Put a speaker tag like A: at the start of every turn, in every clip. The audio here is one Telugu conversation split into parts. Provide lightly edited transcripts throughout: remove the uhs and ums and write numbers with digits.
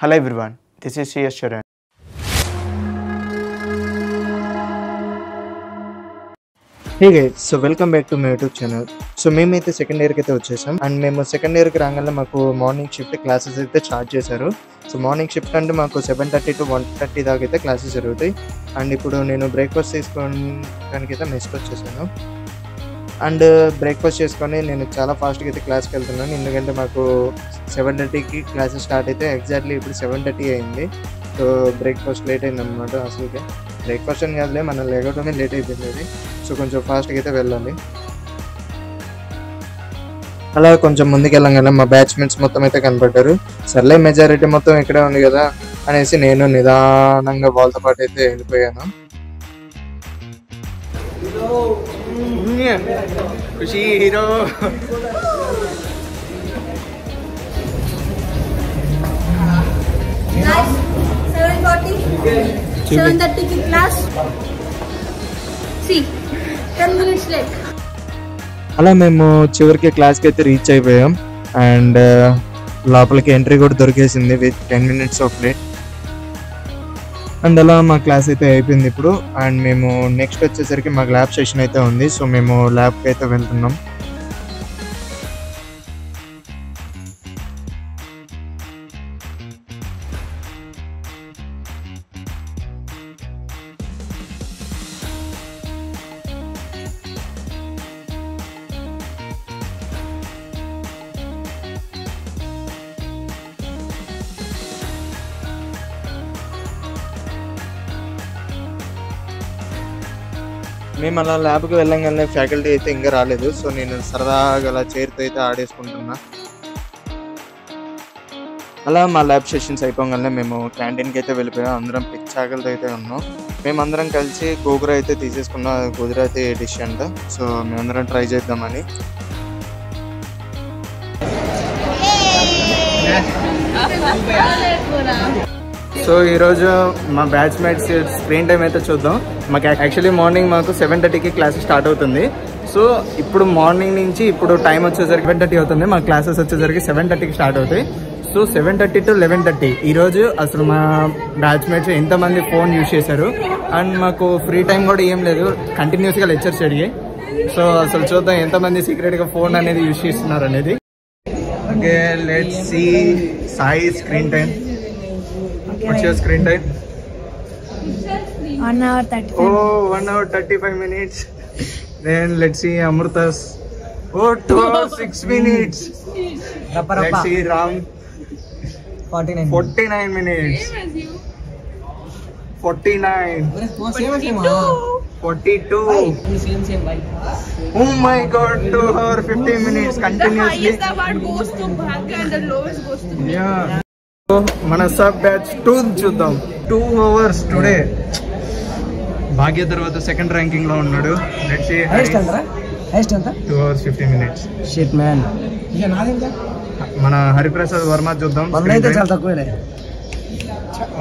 A: Hello everyone, this is CS Sharan. Hey guys, so welcome back to my YouTube channel. So మేమైతే సెకండ్ ఇయర్కి అయితే వచ్చేసాం అండ్ మేము సెకండ్ ఇయర్కి రాగానే మాకు మార్నింగ్ షిఫ్ట్ క్లాసెస్ అయితే స్టార్ట్ చేశారు. సో మార్నింగ్ షిఫ్ట్ అంటే మాకు 7:30 to 1:30 దాకా అయితే క్లాసెస్ జరుగుతాయి. అండ్ ఇప్పుడు నేను బ్రేక్ఫాస్ట్ తీసుకోవడానికి అయితే మెస్కి వచ్చేసాను. అండ్ బ్రేక్ఫాస్ట్ చేసుకొని నేను చాలా ఫాస్ట్గా అయితే క్లాస్కి వెళ్తున్నాను, ఎందుకంటే మాకు 7:30కి క్లాసెస్ స్టార్ట్ అయితే ఎగ్జాక్ట్లీ ఇప్పుడు 7:30 అయింది. సో బ్రేక్ఫాస్ట్ లేట్ అయింది అనమాట. అసలుకే బ్రేక్ఫాస్ట్ అని కాదులే, మనం లేకపోవడమే లేట్ అయిపోయింది. సో కొంచెం ఫాస్ట్గా అయితే వెళ్ళాలి. అలా కొంచెం ముందుకు వెళ్ళంగానే మా బ్యాచ్మెంట్స్ మొత్తం అయితే కనపడ్డారు. సర్లే మెజారిటీ మొత్తం ఇక్కడే ఉంది కదా అనేసి నేను నిదానంగా వాళ్ళతో పాటు అయితే వెళ్ళిపోయాను. ఖుషి హీరో
B: Guys, 7:30 की क्लास. See, 10 minutes late.
A: అలా మేము చివరికి క్లాస్కి అయితే రీచ్ అయిపోయాం అండ్ లోపలికి ఎంట్రీ కూడా దొరికేసింది with 10 minutes of late. And అలా మా క్లాస్ అయితే అయిపోయింది ఇప్పుడు. అండ్ మేము నెక్స్ట్ వచ్చేసరికి మాకు ల్యాబ్ సెషన్ అయితే ఉంది. సో మేము ల్యాబ్కి అయితే వెళ్తున్నాం. మేము అలా ల్యాబ్కి వెళ్ళంగానే ఫ్యాకల్టీ అయితే ఇంకా రాలేదు. సో నేను సరదాగా అలా చైర్తో అయితే ఆడేసుకుంటున్నా. అలా మా ల్యాబ్ సెషన్స్ అయిపోగానే మేము క్యాంటీన్కి అయితే వెళ్ళిపోయాం. అందరం పిచ్చాకలతో అయితే ఉన్నాం. మేమందరం కలిసి గోగుర అయితే తీసేసుకున్నాం. గుజరాతీ డిష్ అంట. సో మేమందరం ట్రై చేద్దామని. సో ఈరోజు మా బ్యాచ్మేట్స్ స్క్రీన్ టైం అయితే చూద్దాం. మాకు యాక్చువల్లీ మార్నింగ్ మాకు 7:30కి క్లాస్ స్టార్ట్ అవుతుంది. సో ఇప్పుడు మార్నింగ్ నుంచి ఇప్పుడు టైం వచ్చేసరికి 7:30 అవుతుంది. మా క్లాసెస్ వచ్చేసరికి 7:30కి స్టార్ట్ అవుతాయి. సో 7:30 to 11:30 ఈరోజు అసలు మా బ్యాచ్మేట్స్ ఎంతమంది ఫోన్ యూజ్ చేశారు. అండ్ మాకు ఫ్రీ టైం కూడా ఏం లేదు, కంటిన్యూస్గా లెక్చర్స్ జరిగాయి. సో అసలు చూద్దాం ఎంతమంది సీక్రెట్గా ఫోన్ అనేది యూజ్ చేస్తున్నారు అనేది. Okay, let's see Sai screen time. What's your screen time?
B: 1 hour 35.
A: Oh, 1 hour 35 minutes. Then let's see Amruta's. Oh, 2 hours 6 minutes. Let's see Ram. 49 minutes. 49. 42. Oh my God, 2 hours 15 minutes continuously.
B: The highest award goes to Bhagya and the lowest goes to me.
A: Yeah. మన సబ్ బ్యాచ్ 2 చూద్దాం. 2 hours టుడే. భాగ్య తర్వాత సెకండ్ ర్యాంకింగ్ లో ఉన్నాడు. లెట్స్ సీ హైయెస్ట్ ఎంత 2 hours 15 minutes.
C: Shit man.
A: మన హరిప్రసాద్ వర్మ చూద్దాం.
C: అయితే చాలా తక్కువే.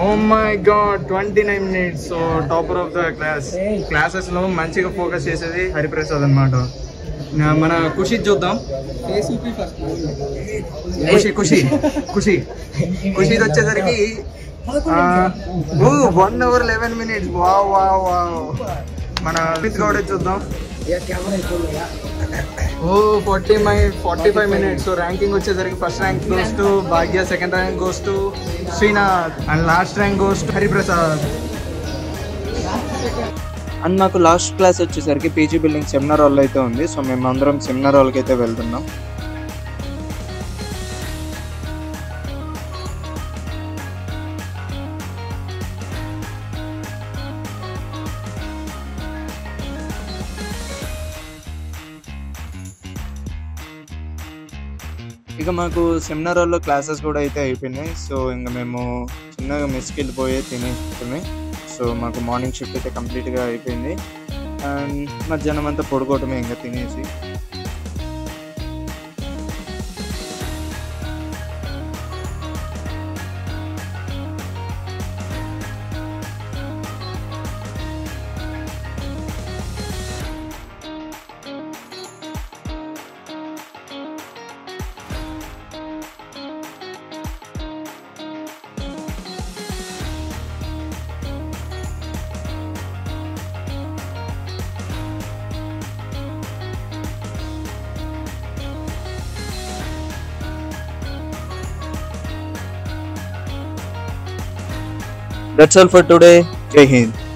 A: Oh my God, 29 minutes. So topper of the classes లో మంచిగా ఫోకస్ చేసేది హరిప్రసాద్ అన్నమాట. మన ఖుషి చూద్దాం. ఖుషి వచ్చేసరికి 1 hour 11 minutes. వావ్. మన అమిత్ గౌడ చూద్దాం. 45 minutes. సో ర్యాంకింగ్ వచ్చేసరికి first rank goes to Bhagya, second rank goes to Srinath and last rank goes to Hariprasad. And మాకు లాస్ట్ క్లాస్ వచ్చేసరికి పీజీ బిల్డింగ్ సెమినార్ హాల్ అయితే ఉంది. సో మేము అందరం సెమినార్ హాల్కి అయితే వెళ్తున్నాం. ఇక మాకు సెమినార్ హాల్లో క్లాసెస్ కూడా అయితే అయిపోయినాయి. సో ఇంకా మేము చిన్నగా మెస్కి వెళ్ళిపోయి తినేసుకుని. సో మాకు మార్నింగ్ షిఫ్ట్ అయితే కంప్లీట్గా అయిపోయింది. అండ్ మధ్యాహ్నం అంతా పడుకోవటమే ఇంకా తినేసి. That's all for today. Jai Hind.